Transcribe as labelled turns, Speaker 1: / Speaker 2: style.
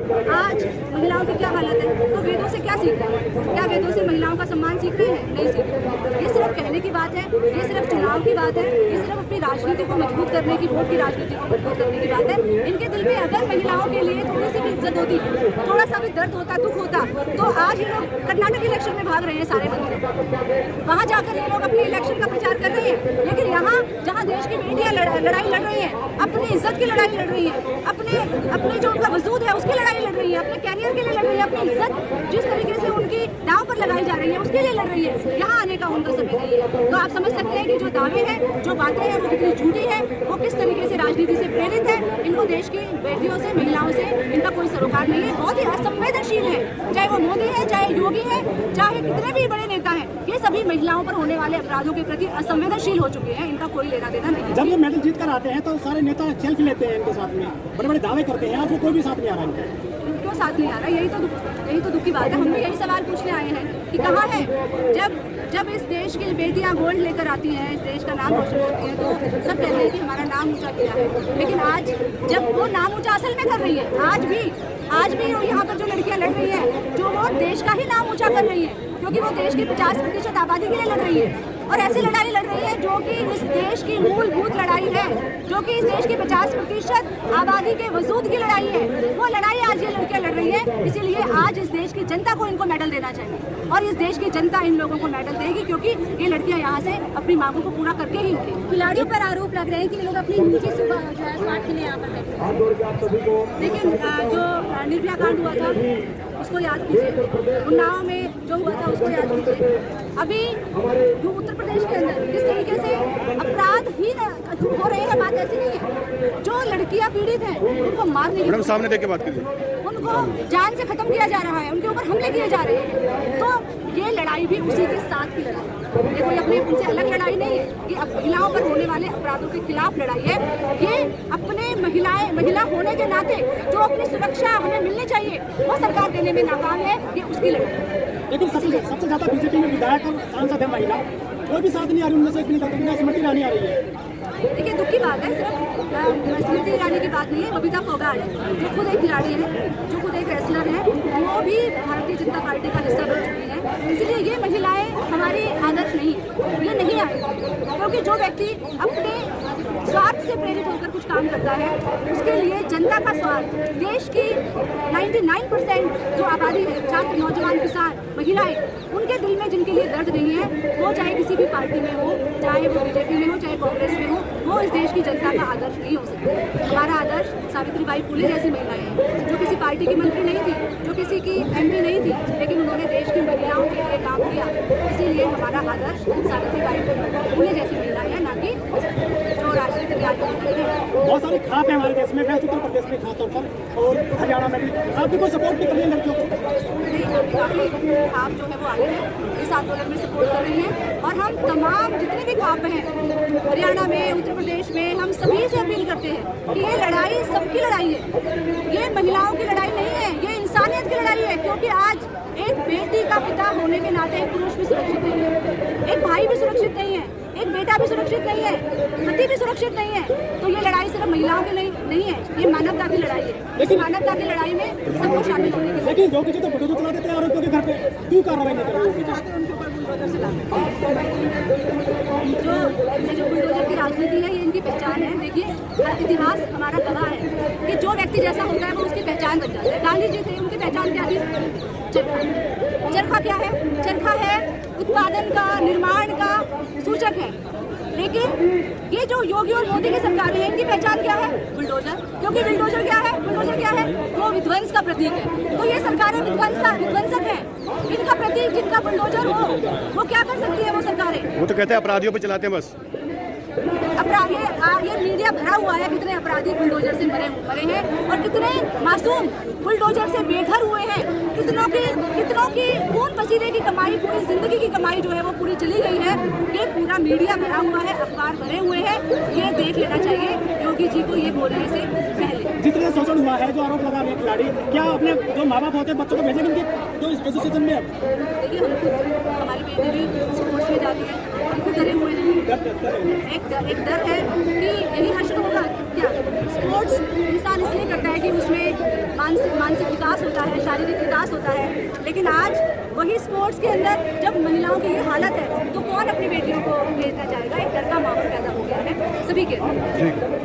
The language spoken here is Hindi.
Speaker 1: आज महिलाओं की क्या हालत है, तो वेदों से क्या सीख रहे हैं? क्या वेदों से महिलाओं का सम्मान सीख रहे हैं? नहीं सीख रहे हैं। ये सिर्फ कहने की बात है, ये सिर्फ चुनाव की बात है, ये सिर्फ अपनी राजनीति को मजबूत करने की, वोट की राजनीति को मजबूत करने की बात है। इनके दिल में अगर महिलाओं के लिए थोड़ी सी भी इज्जत होती, थोड़ा सा भी दर्द होता, दुख होता, तो आज ये लोग कर्नाटक इलेक्शन में भाग रहे हैं सारे मंत्री, वहाँ जाकर ये लोग अपने इलेक्शन का प्रचार कर रहे हैं। लेकिन यहाँ जहाँ देश की बेटियां लड़ाई लड़ रही हैं, अपनी इज्जत की लड़ाई लड़ रही है, अपने जो उनका वजूद है उसकी लड़ाई लड़ रही है, अपने कैरियर के लिए लड़ रही है, अपनी इज्जत जिस तरीके से उनकी दांव पर लगाई जा रही है उसके लिए लड़ रही है, यहाँ आने का उनका समय नहीं है। तो आप समझ सकते हैं कि जो दावे हैं, जो बातें हैं, वो कितनी झूठी है, वो किस तरीके से राजनीति से प्रेरित है। इनको देश की बेटियों से, महिलाओं से इनका कोई सरोकार नहीं है, बहुत ही असंवेदनशील है। चाहे वो मोदी है, चाहे योगी है, चाहे कितने भी बड़े नेता हैं, ये सभी महिलाओं पर होने वाले अपराधों के प्रति असंवेदनशील हो चुके हैं। इनका कोई लेना देना नहीं।
Speaker 2: जब ये मेडल जीत कर आते हैं तो सारे नेता सेल्फी लेते हैं इनके साथ में, बड़े बड़े दावे करते हैं, आज वो कोई भी साथ नहीं आ रहा है।
Speaker 1: क्यों साथ नहीं आ रहा? यही तो दुख की बात है। हम भी यही सवाल पूछने आए हैं कि कहाँ है, जब इस देश की बेटियां गोल्ड लेकर आती हैं, इस देश का नाम रोशन करती हैं, तो सब कहते हैं कि हमारा नाम ऊंचा किया है। लेकिन आज जब वो नाम ऊंचा असल में कर रही है, आज भी यहाँ पर जो लड़कियां लड़ रही हैं, जो वो देश का ही नाम ऊंचा कर रही हैं, क्योंकि वो देश की 50% आबादी के लिए लड़ रही है। और ऐसी लड़ाई लड़ रही है जो कि इस देश की मूलभूत लड़ाई है, जो कि इस देश की 50% आबादी के वजूद की लड़ाई है। वो लड़ाई आज ये लड़कियां लड़ रही है। इसीलिए आज इस देश की जनता को इनको मेडल देना चाहिए, और इस देश की जनता इन लोगों को मेडल देगी, क्योंकि ये लड़कियां यहाँ से अपनी मांगों को पूरा करके ही उठेंगी। खिलाड़ियों पर आरोप लग रहे हैं कि ये लोग अपनी निजी सुबह जो है स्वार्थ के लिए यहाँ पर बैठे। लेकिन जो निर्भया कांड हुआ था उसको याद कीजिए, उन्नाव में जो हुआ था उसको याद कीजिए। अभी जो उत्तर प्रदेश के अंदर किस तरीके से अपराध ही हो रहे हैं, बात ऐसी नहीं है। जो लड़कियां पीड़ित हैं उनको मारने की,
Speaker 3: सामने देख के बात कीजिए,
Speaker 1: उनको जान से खत्म किया जा रहा है, उनके ऊपर हमले किए जा रहे हैं। तो ये लड़ाई भी उसी के साथ की लड़ाई है। ये कोई अपने उनसे अलग लड़ाई नहीं है, ये महिलाओं पर होने वाले अपराधों के खिलाफ लड़ाई है। ये अपने महिला होने के नाते जो अपनी सुरक्षा हमें मिलनी चाहिए वो सरकार देने में नाकाम है, ये उसकी लड़ाई है।
Speaker 2: लेकिन सबसे ज्यादा बीजेपी में विधायक और सांसद है महिला, कोई भी साथ नहीं आ रही उनमें से, इतनी स्मृति ईरानी आ रही है।
Speaker 1: देखिए दुख की बात है, सिर्फ स्मृति ईरानी की बात नहीं है, बबीता फोगाट जो खुद एक खिलाड़ी है, जो खुद एक रेसलर है, वो भी भारतीय जनता पार्टी का हिस्सा बन चुकी है। इसलिए ये महिलाएं हमारी आदर्श नहीं है, ये नहीं आएगी, क्योंकि जो व्यक्ति अपने स्वार्थ से प्रेरित होकर कुछ काम करता है, उसके लिए जनता का स्वार्थ, देश की 99% जो आबादी है, छात्र, नौजवान, किसान, महिलाएं, उनके दिल में जिनके लिए दर्द नहीं है, वो चाहे किसी भी पार्टी में हो, चाहे वो बीजेपी में हो, चाहे कांग्रेस में हो, वो इस देश की जनता का आदर्श नहीं हो सकता। हमारा आदर्श सावित्रीबाई फुले जैसी महिलाएं हैं, जो किसी पार्टी की मंत्री नहीं थी, जो किसी की MP नहीं थी, लेकिन उन्होंने देश की महिलाओं के लिए काम किया। इसीलिए हमारा आदर्श सावित्रीबाई फुले जैसी महिलाएं हैं, ना कि जो राजनीतिक
Speaker 2: बहुत सारी खाप है हमारे देश में, वेस्ट उत्तर प्रदेश में खासतौर पर, और हरियाणा में भी। आप भी कोई सपोर्ट नहीं कर रही है लड़कियों को?
Speaker 1: नहीं, खाप जो है वो आई है, इस आंदोलन में सपोर्ट कर रही है। और हम तमाम जितने भी खाप हैं हरियाणा में, उत्तर प्रदेश में, हम सभी से अपील करते हैं कि ये लड़ाई सबकी लड़ाई है, ये महिलाओं की लड़ाई नहीं है, ये इंसानियत की लड़ाई है। क्योंकि आज एक बेटी का पिता होने के नाते एक पुरुष भी सुरक्षित नहीं है, एक भाई भी सुरक्षित नहीं है, एक बेटा भी सुरक्षित नहीं है, पति भी सुरक्षित नहीं है। तो ये लड़ाई सिर्फ महिलाओं की नहीं है, ये मानवता की लड़ाई है। लेकिन मानवता की लड़ाई में सबको शामिल होने की।
Speaker 2: लेकिन जो किसी तो बुलडोजर चला देते हैं और उनके घर पे क्यों कार्रवाई नहीं कर रही?
Speaker 1: उनके ऊपर बुलडोजर चलाते जो बुलडोजर की राजनीति है, ये इनकी पहचान है। देखिए इतिहास हमारा गवाह है कि जो व्यक्ति जैसा होता है वो उसकी पहचान बन जाता है। गांधी जी थे, उनकी पहचान क्या थी? चरखा क्या है? चरखा है उत्पादन का, निर्माण का सूचक है। लेकिन ये जो योगी और मोदी की सरकारें हैं, इनकी पहचान क्या है? बुलडोजर। क्योंकि बुलडोजर क्या है? बुलडोजर क्या है? वो विध्वंस का प्रतीक है। तो ये सरकारें विध्वंसक हैं। इनका प्रतीक जिनका बुलडोजर हो, वो क्या कर सकती है वो सरकारें?
Speaker 3: वो तो कहते हैं अपराधियों पे चलाते हैं बस।
Speaker 1: ये मीडिया भरा हुआ है, कितने अपराधी बुलडोजर से मरे हैं और कितने मासूम बुलडोजर से बेघर हुए हैं। कितनों की खून पसीने की कमाई, पूरी जिंदगी की कमाई जो है वो पूरी चली गई है। ये पूरा मीडिया भरा हुआ है, अखबार भरे हुए हैं। ये देख लेना चाहिए योगी जी को ये बोलने से पहले।
Speaker 2: जितने शोषण हुआ है, जो आरोप लगा रहे हैं खिलाड़ी, क्या अपने जो माँ बाप होते हैं बच्चों को भेजेंगे इनके जो एसोसिएशन में?
Speaker 1: देखिए हमारी बेटी भी स्पोर्ट्स में जाती है, हम खुद डरे हुए हैं। एक डर है कि यही हश्र होगा क्या? स्पोर्ट्स इंसान इसलिए करता है कि उसमें मानसिक विकास होता है, शारीरिक विकास होता है। लेकिन आज वही स्पोर्ट्स के अंदर जब महिलाओं की ये हालत है तो कौन अपनी बेटियों को भेजना चाहेगा। एक डर का माहौल पैदा हो गया है सभी के अंदर।
Speaker 3: ठीक है।